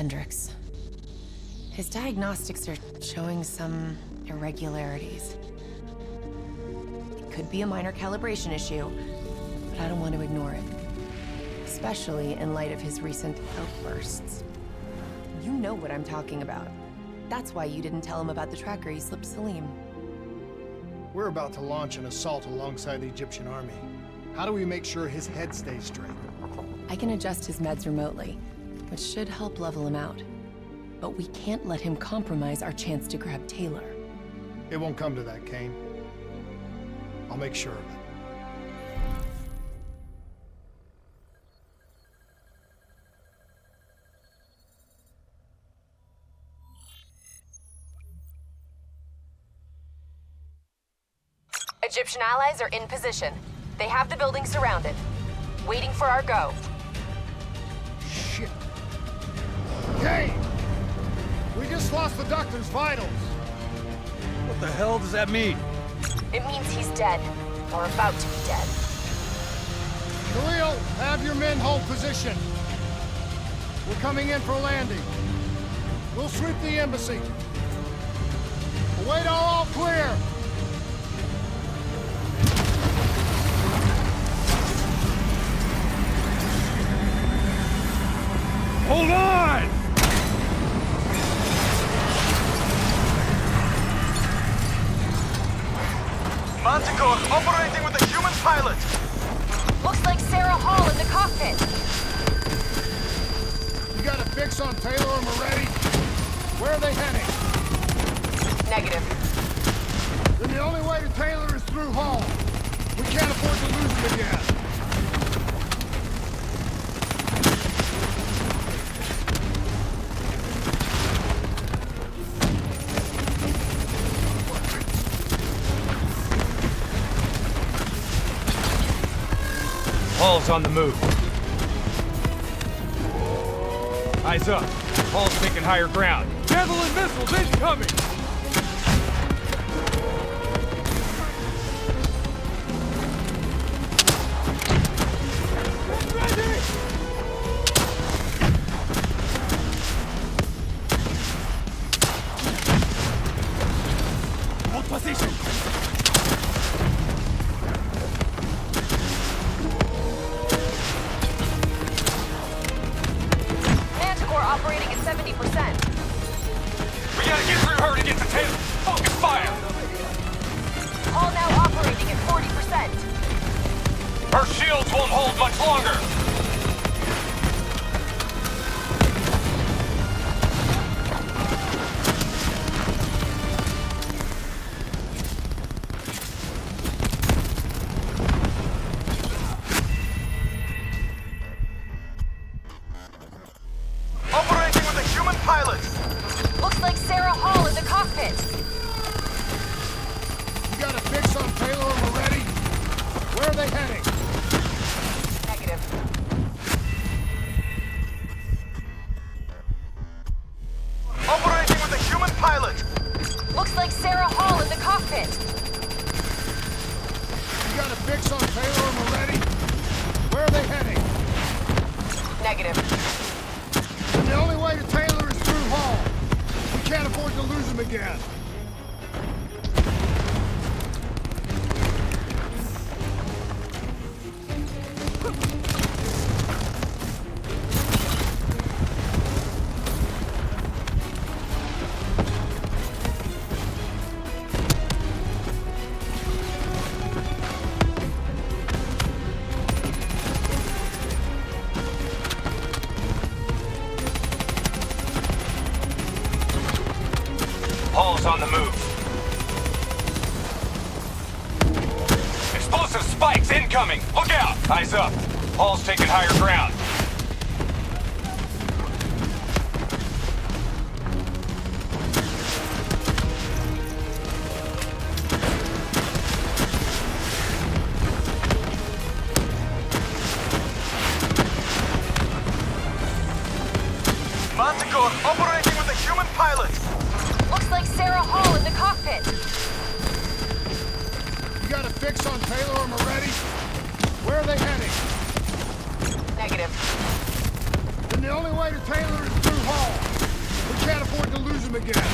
Hendricks. His diagnostics are showing some irregularities. It could be a minor calibration issue, but I don't want to ignore it. Especially in light of his recent outbursts. You know what I'm talking about. That's why you didn't tell him about the tracker he slipped Salim. We're about to launch an assault alongside the Egyptian army. How do we make sure his head stays straight? I can adjust his meds remotely, which should help level him out. But we can't let him compromise our chance to grab Taylor. It won't come to that, Kane. I'll make sure of it. Egyptian allies are in position. They have the building surrounded, waiting for our go. Shit. Kane! We just lost the doctor's vitals. What the hell does that mean? It means he's dead, or about to be dead. Khalil, have your men hold position. We're coming in for landing. We'll sweep the embassy. Await all clear. Hold on! Manticore operating with a human pilot. Looks like Sarah Hall in the cockpit. You got a fix on Taylor and Moretti? Where are they heading? Negative. Then the only way to Taylor is through Hall. We can't afford to lose him again. Hall's on the move. Eyes up. Hall's taking higher ground. Javelin missiles incoming! Hold position. Operating at 70%. We gotta get through her to get to Taylor. Focus fire. All now operating at 40%. Her shields won't hold much longer. Pilot. Looks like Sarah Hall in the cockpit. You got a fix on Taylor and Moretti? Where are they heading? Negative. Operating with a human pilot. Looks like Sarah Hall in the cockpit. You got a fix on Taylor and Moretti? Where are they heading? Negative. And the only way to Taylor is through Hall. We can't afford to lose him again. Hall's on the move. Explosive spikes incoming! Look out! Eyes up. Hall's taking higher ground. Manticore operating with a human pilot. Looks like Sarah Hall in the cockpit. You got a fix on Taylor or Moretti? Where are they heading? Negative. Then And the only way to Taylor is through Hall. We can't afford to lose him again.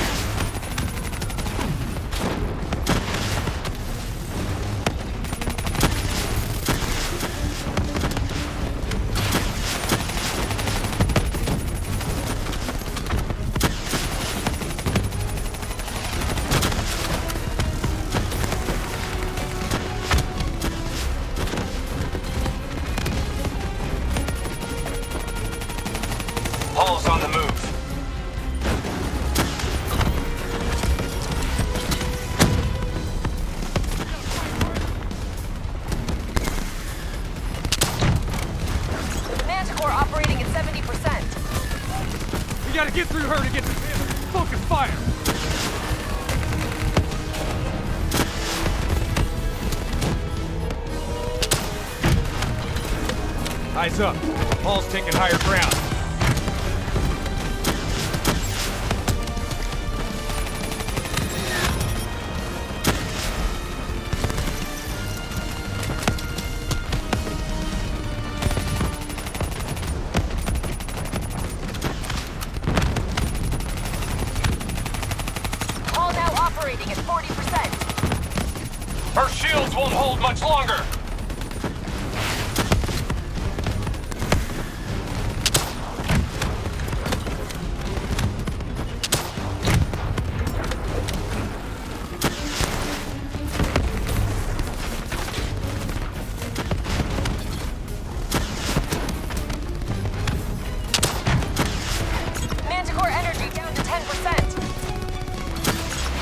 Hall's on the move. Manticore operating at 70%. We gotta get through her to get to Taylor. Focus fire! Eyes up. Hall's taking higher ground. Hall now operating at 40%. Her shields won't hold much longer. Manticore energy down to 10%.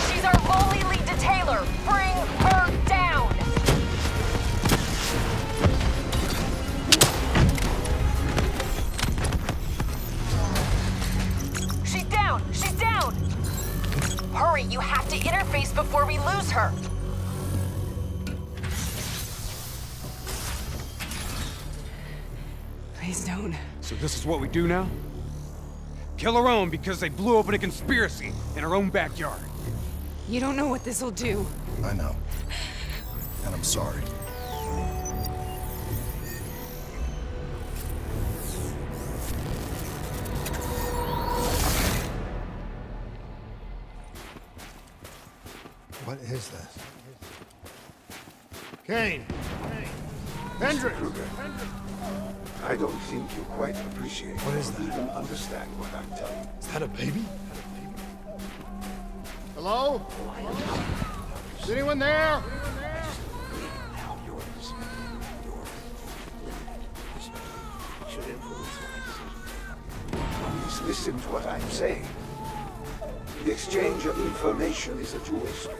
She's our only lead to Taylor. Bring her down. She's down. She's down. Hurry, you have to interface before we lose her. Please don't. So this is what we do now? Kill our own because they blew open a conspiracy in our own backyard. You don't know what this'll do. I know. And I'm sorry. What is this? Kane! Hendrik! I don't think you quite appreciate What is or that? even understand what I'm telling you. Is that a baby? Hello? Is anyone there? Now yours should influence my decision. Please listen to what I'm saying. The exchange of information is a two-way street.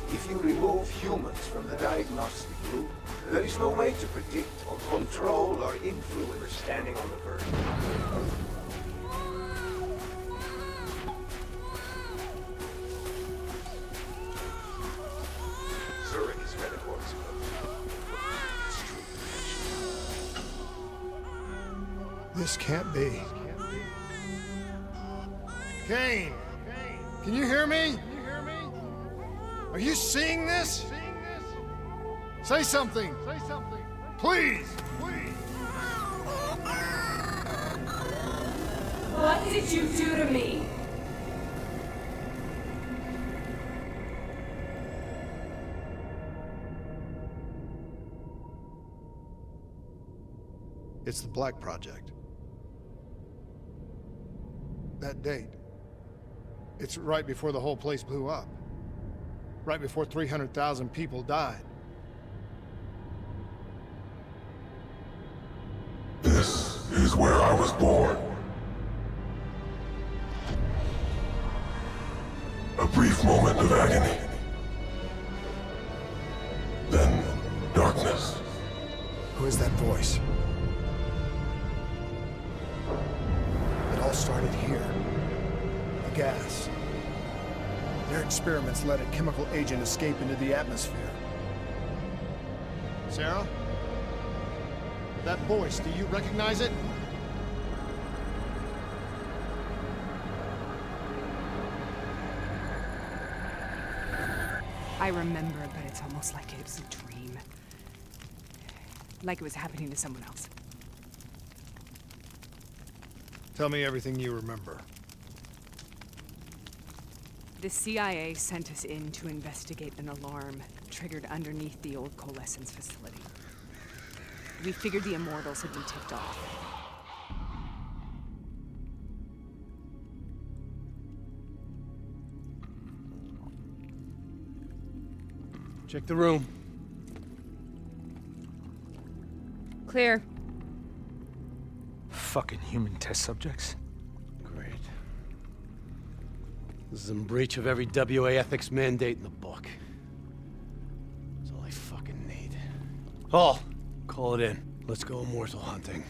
If you remove humans from the diagnostic group, there is no way to predict or control or influence standing on the verge. Zurich is where the courts go. It's true. This can't be. Kane! Can you hear me? Are you seeing this? Say something! Please! What did you do to me? It's the Black Project. That date. It's right before the whole place blew up. Right before 300,000 people died. This is where I was born. A brief moment of agony. Then darkness. Who is that voice? It all started here. The gas. Their experiments let a chemical agent escape into the atmosphere. Sarah? That voice, do you recognize it? I remember, but it's almost like it was a dream. Like it was happening to someone else. Tell me everything you remember. The CIA sent us in to investigate an alarm triggered underneath the old coalescence facility. We figured the Immortals had been tipped off. Check the room. Clear. Fucking human test subjects. Great. This is in breach of every WA ethics mandate in the book. That's all I fucking need. Hall, call it in. Let's go immortal hunting.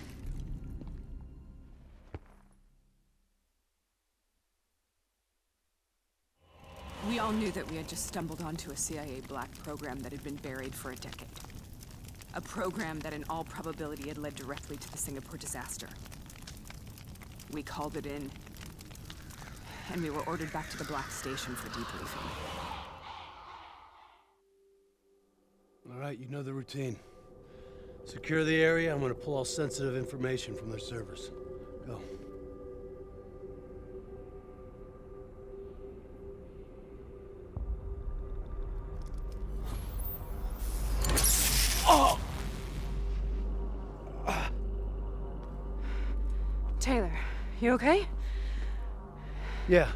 We all knew that we had just stumbled onto a CIA black program that had been buried for a decade. A program that in all probability had led directly to the Singapore disaster. We called it in, and we were ordered back to the Black Station for debriefing. All right, you know the routine. Secure the area. I'm gonna pull all sensitive information from their servers. Go. Taylor, you okay? Yeah.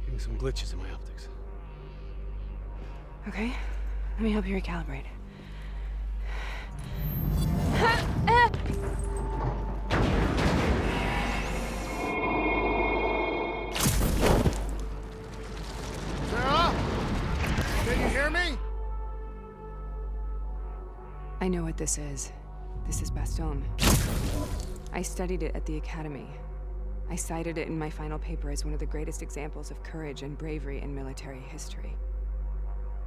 Getting some glitches in my optics. Okay, let me help you recalibrate. Sarah? Can you hear me? I know what this is. This is Baston. I studied it at the Academy. I cited it in my final paper as one of the greatest examples of courage and bravery in military history.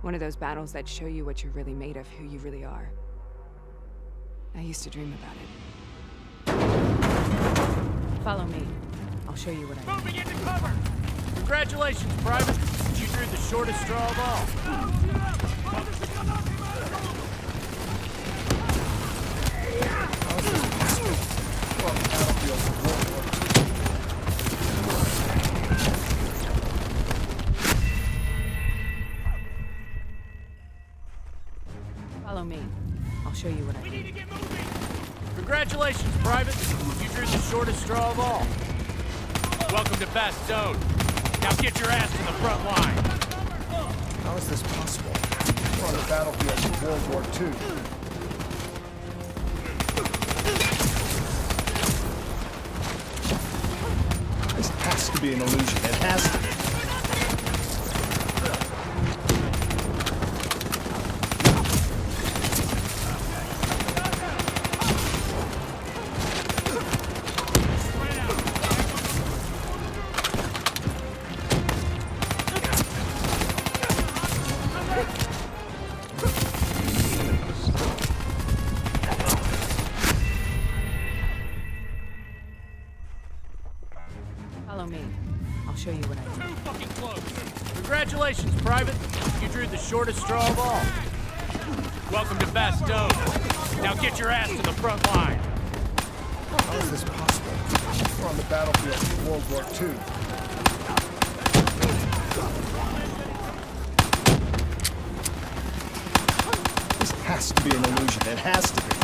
One of those battles that show you what you're really made of, who you really are. I used to dream about it. Follow me. I'll show you what I know. Moving into cover! Congratulations, Private. You drew the shortest straw of all. Follow me. I'll show you what I know. Congratulations, Private. You drew the shortest straw of all. Welcome to Baston. Now get your ass to the front line. How is this possible? We're on the battlefield of World War II. This has to be an illusion. It has to be. Follow me. I'll show you what I know. Too fucking close! Congratulations, Private. You drew the shortest straw of all. Welcome to Baston. Now get your ass to the front line. How is this possible? We're on the battlefield of World War II. This has to be an illusion. It has to be.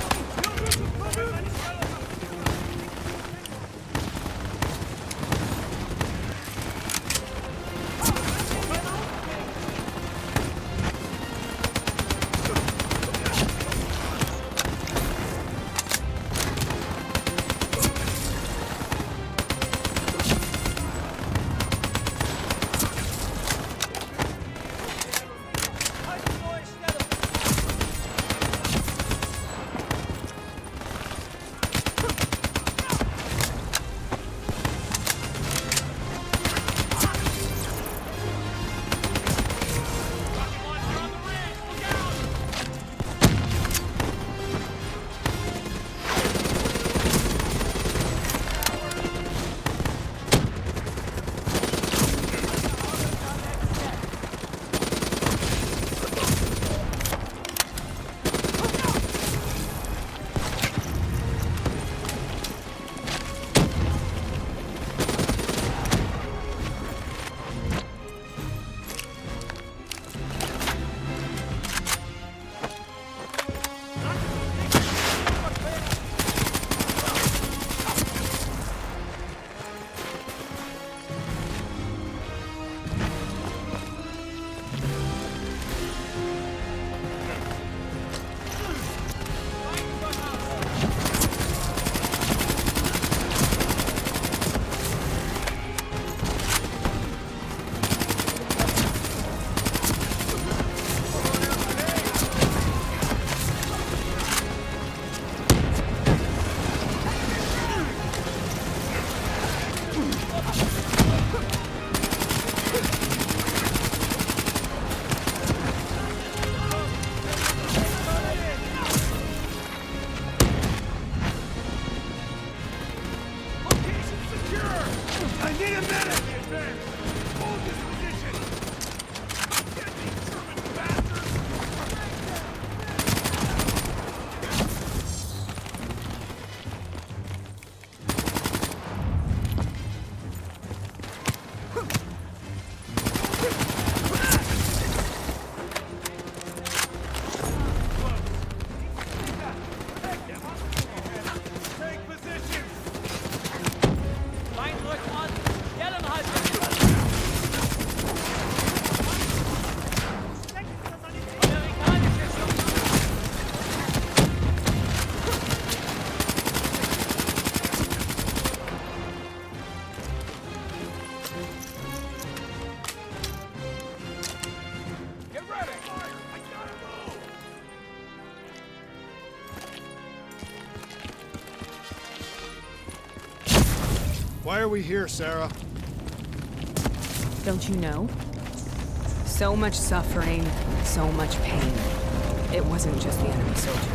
Why are we here, Sarah? Don't you know? So much suffering, so much pain. It wasn't just the enemy soldiers.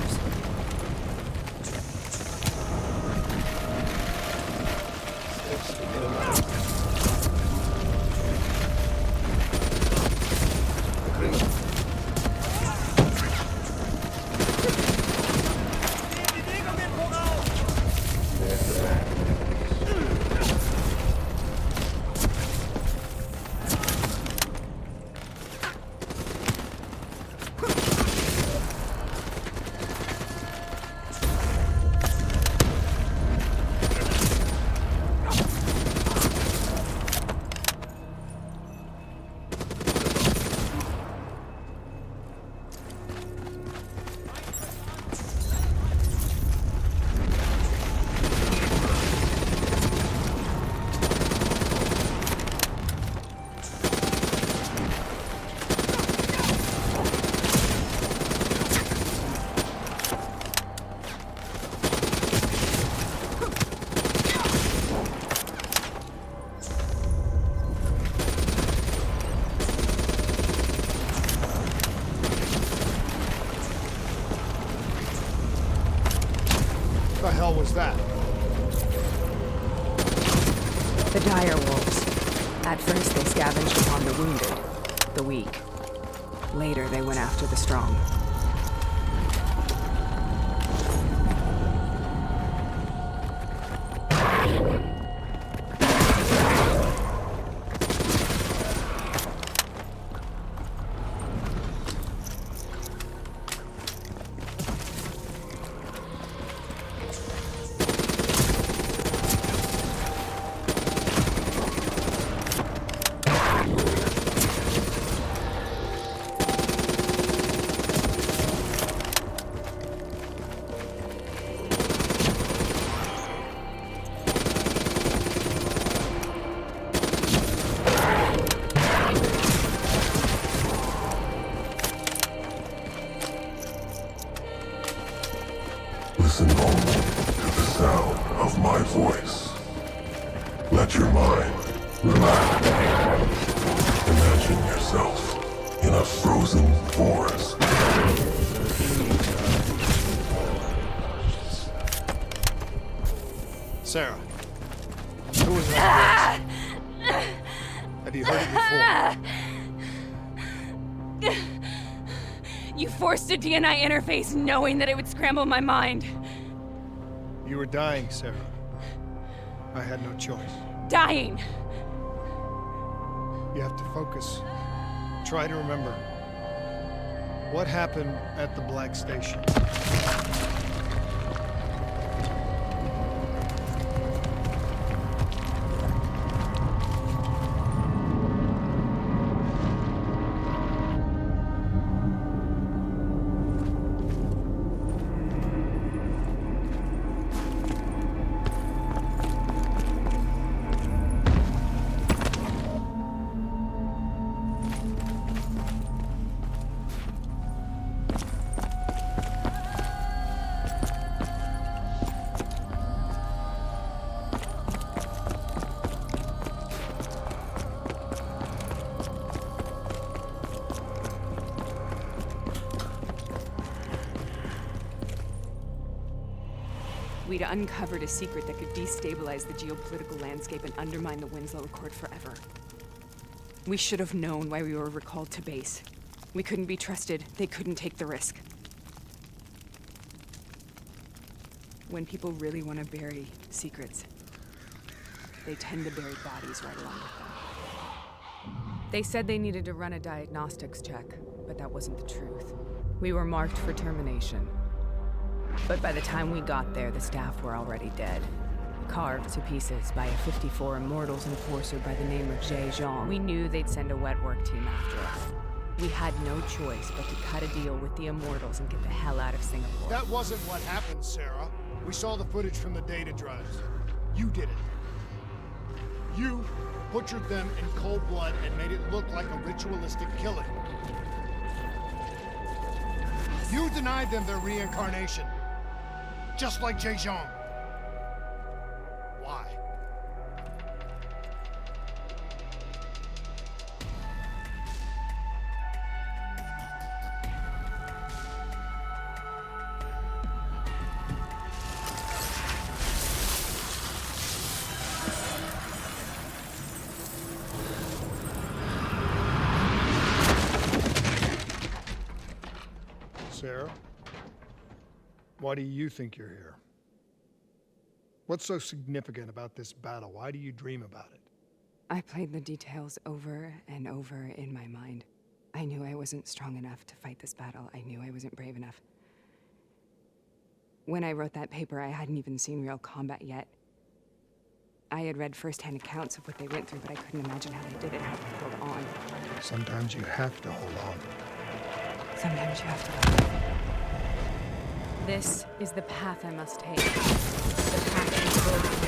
What the hell was that? The dire wolves. At first they scavenged upon the wounded, the weak. Later they went after the strong. Listen only to the sound of my voice. Let your mind relax. Imagine yourself in a frozen forest. Sarah, who was that voice? Have you heard it before? You forced a DNI interface knowing that it would scramble my mind. You were dying, Sarah. I had no choice. Dying! You have to focus. Try to remember. What happened at the Black Station? We'd uncovered a secret that could destabilize the geopolitical landscape and undermine the Winslow Accord forever. We should have known why we were recalled to base. We couldn't be trusted. They couldn't take the risk. When people really want to bury secrets, they tend to bury bodies right along with them. They said they needed to run a diagnostics check, but that wasn't the truth. We were marked for termination. But by the time we got there, the staff were already dead. Carved to pieces by a 54 Immortals enforcer by the name of Jay Jean. We knew they'd send a wet work team after us. We had no choice but to cut a deal with the Immortals and get the hell out of Singapore. That wasn't what happened, Sarah. We saw the footage from the data drives. You did it. You butchered them in cold blood and made it look like a ritualistic killing. You denied them their reincarnation. Just like Jay Jean. Why? Sarah, why do you think you're here? What's so significant about this battle? Why do you dream about it? I played the details over and over in my mind. I knew I wasn't strong enough to fight this battle. I knew I wasn't brave enough. When I wrote that paper, I hadn't even seen real combat yet. I had read first-hand accounts of what they went through, but I couldn't imagine how they did it, how they held on. Sometimes you have to hold on. Sometimes you have to. This is the path I must take. The path to glory.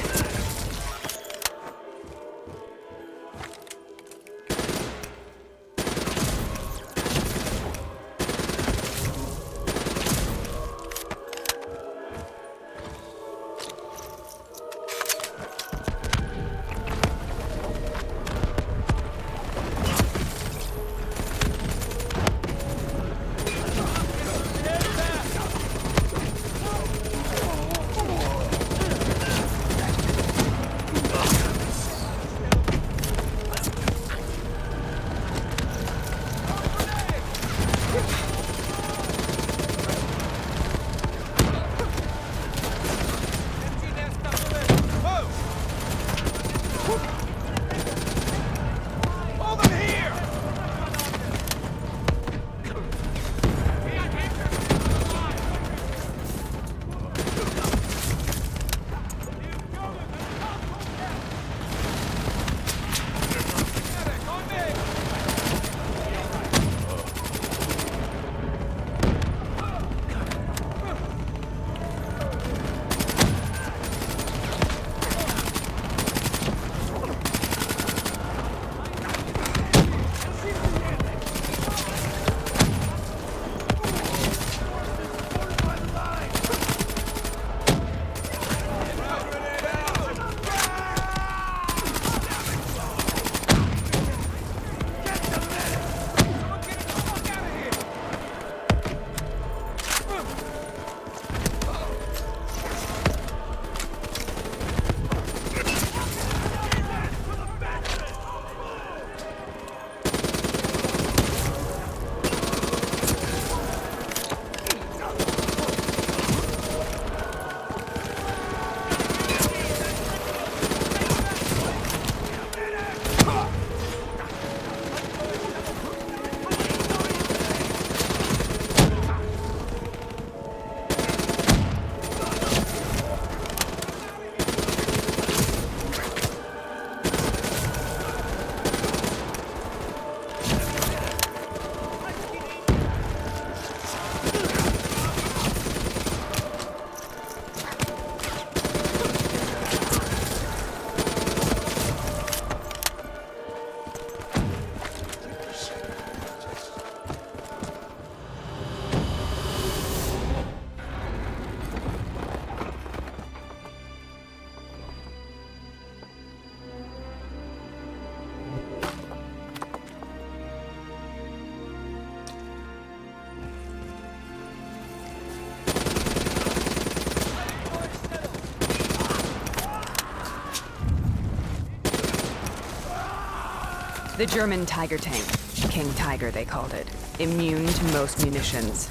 The German Tiger tank. King Tiger, they called it. Immune to most munitions.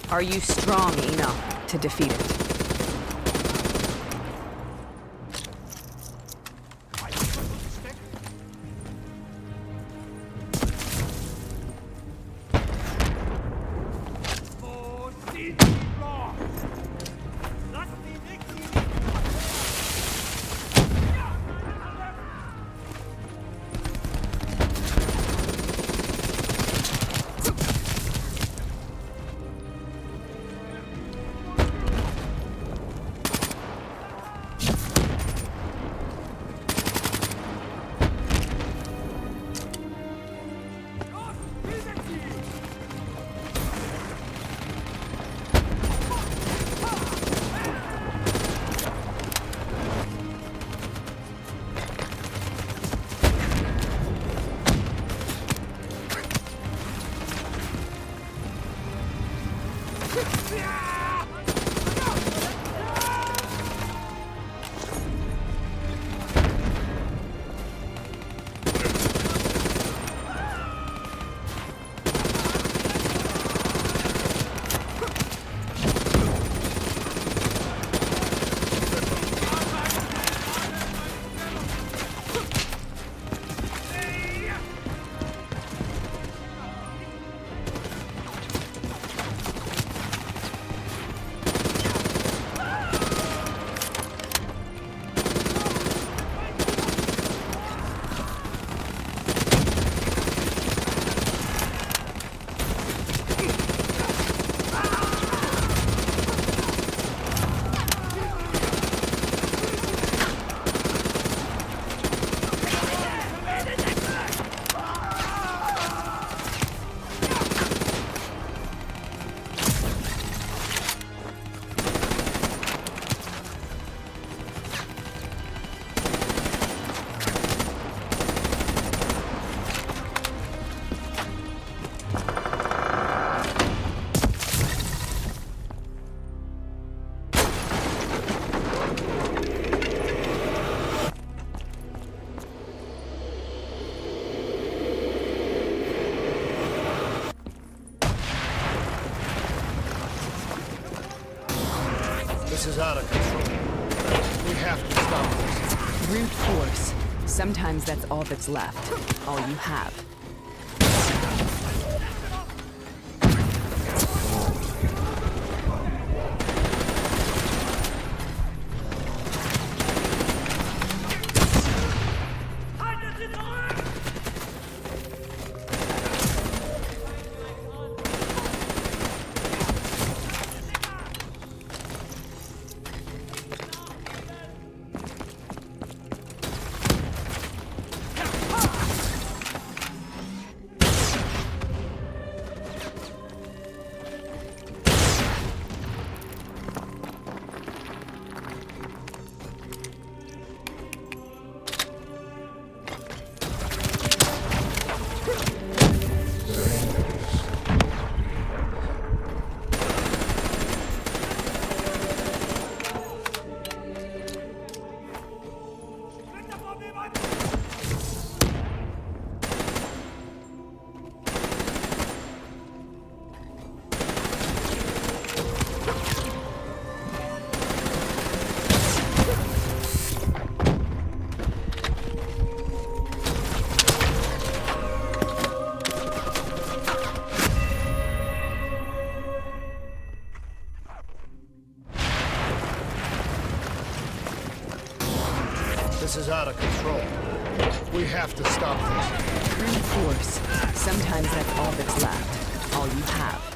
Are you strong enough to defeat it? This is out of control. We have to stop this. Brute force. Sometimes that's all that's left. All you have. This is out of control. We have to stop this. Brute force. Sometimes that's all that's left. All you have.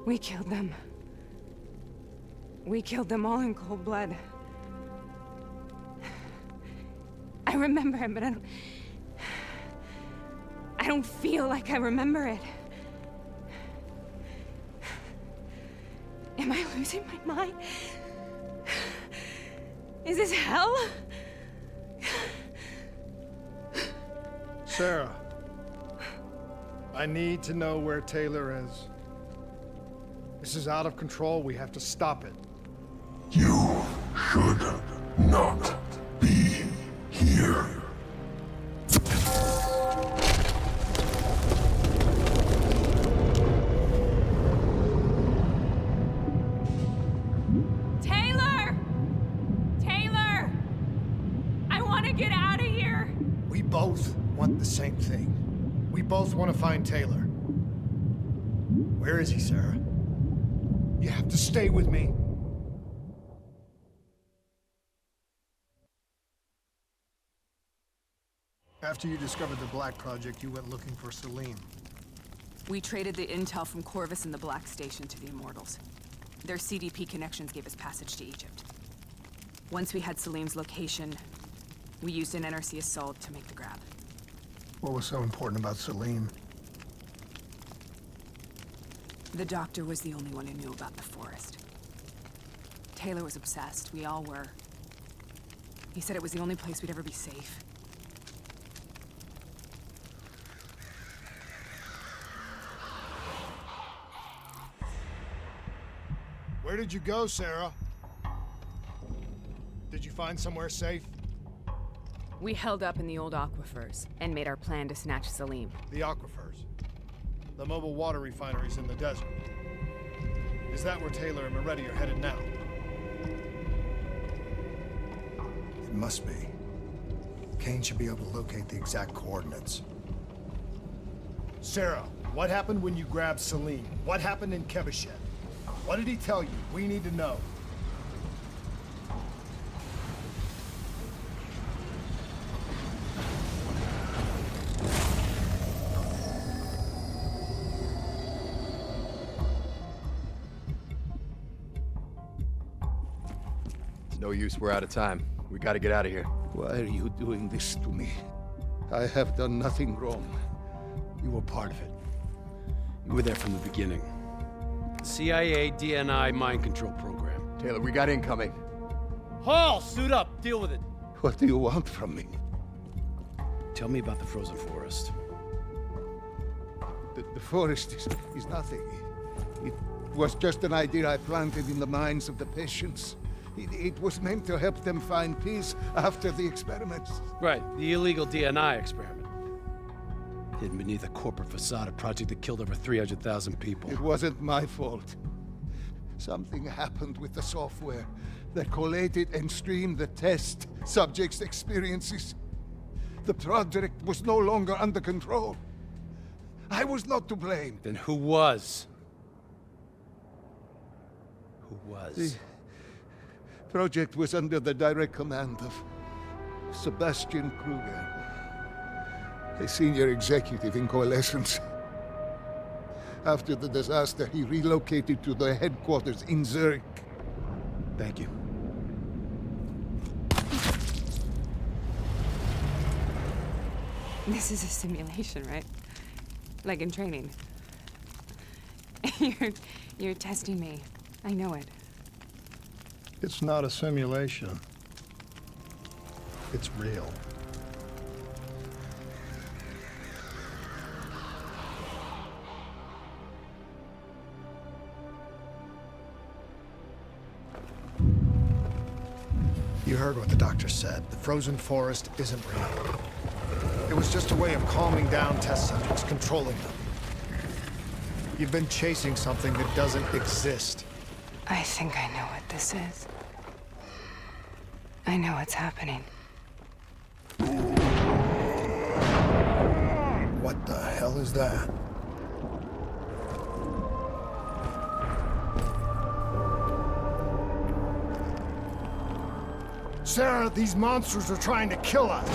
We killed them. We killed them all in cold blood. I remember it, but I don't feel like I remember it. Am I losing my mind? Is this hell? Sarah, I need to know where Taylor is. This is out of control. We have to stop it. You should not be here. Taylor! Taylor! I want to get out of here! We both want the same thing. We both want to find Taylor. Where is he, Sarah? You have to stay with me. After you discovered the Black Project, you went looking for Salim. We traded the intel from Corvus and the Black Station to the Immortals. Their CDP connections gave us passage to Egypt. Once we had Salim's location, we used an NRC assault to make the grab. What was so important about Salim? The doctor was the only one who knew about the forest. Taylor was obsessed. We all were. He said it was the only place we'd ever be safe. Where did you go, Sarah? Did you find somewhere safe? We held up in the old aquifers and made our plan to snatch Salim. The aquifers. The mobile water refineries in the desert. Is that where Taylor and Moretti are headed now? It must be. Kane should be able to locate the exact coordinates. Sarah, what happened when you grabbed Salim? What happened in Kebechet? What did he tell you? We need to know. It's no use, we're out of time. We gotta get out of here. Why are you doing this to me? I have done nothing wrong. You were part of it. You were there from the beginning. CIA, DNI, mind control program. Taylor, we got incoming. Hall, suit up. Deal with it. What do you want from me? Tell me about the frozen forest. The forest is nothing. It was just an idea I planted in the minds of the patients. It was meant to help them find peace after the experiments. Right, the illegal DNI experiment. Hidden beneath a corporate facade, a project that killed over 300,000 people. It wasn't my fault. Something happened with the software that collated and streamed the test subjects' experiences. The project was no longer under control. I was not to blame. Then who was? Who was? The project was under the direct command of Sebastian Kruger, a senior executive in Coalescence. After the disaster, he relocated to the headquarters in Zurich. Thank you. This is a simulation, right? Like in training. You're testing me. I know it. It's not a simulation. It's real. You heard what the doctor said. The frozen forest isn't real. It was just a way of calming down test subjects, controlling them. You've been chasing something that doesn't exist. I think I know what this is. I know what's happening. What the hell is that? Sarah, these monsters are trying to kill us.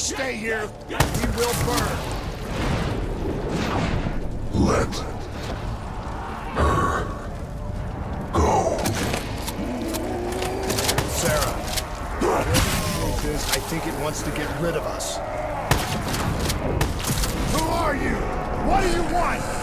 stay here, we will burn. Let her go. Sarah, whatever the truth is, I think it wants to get rid of us. Who are you? What do you want?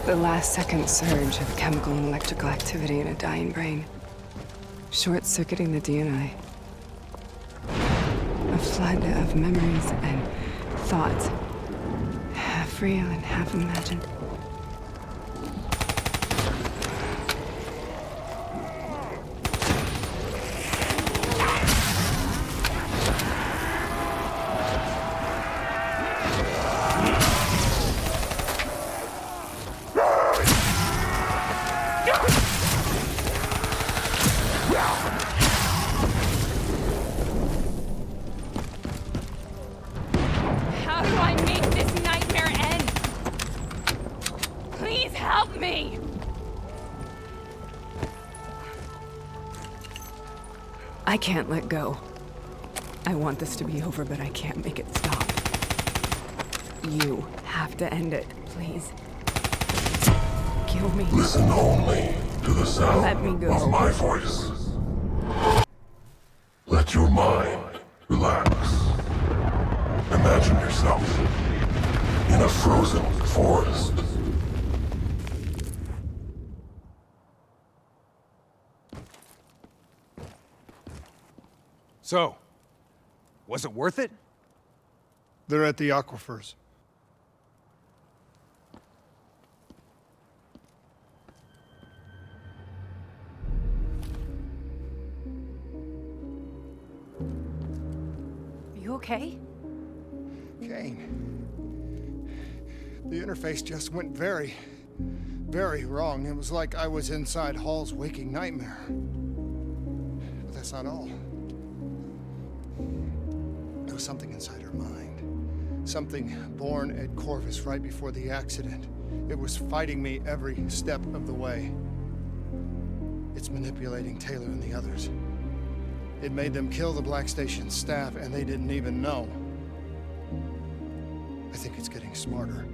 The last-second surge of chemical and electrical activity in a dying brain. Short-circuiting the DNA. A flood of memories and thoughts. Half real and half imagined. How do I make this nightmare end? Please help me! I can't let go. I want this to be over, but I can't make it stop. You have to end it, please. Kill me. Listen only to the sound Let me go. of my voice. Let your mind relax. Imagine yourself in a frozen forest. So, was it worth it? They're at the aquifers. You okay? Kane. The interface just went very, very wrong. It was like I was inside Hall's waking nightmare. But that's not all. There was something inside her mind. Something born at Corvus right before the accident. It was fighting me every step of the way. It's manipulating Taylor and the others. It made them kill the Black Station staff, and they didn't even know. I think it's getting smarter.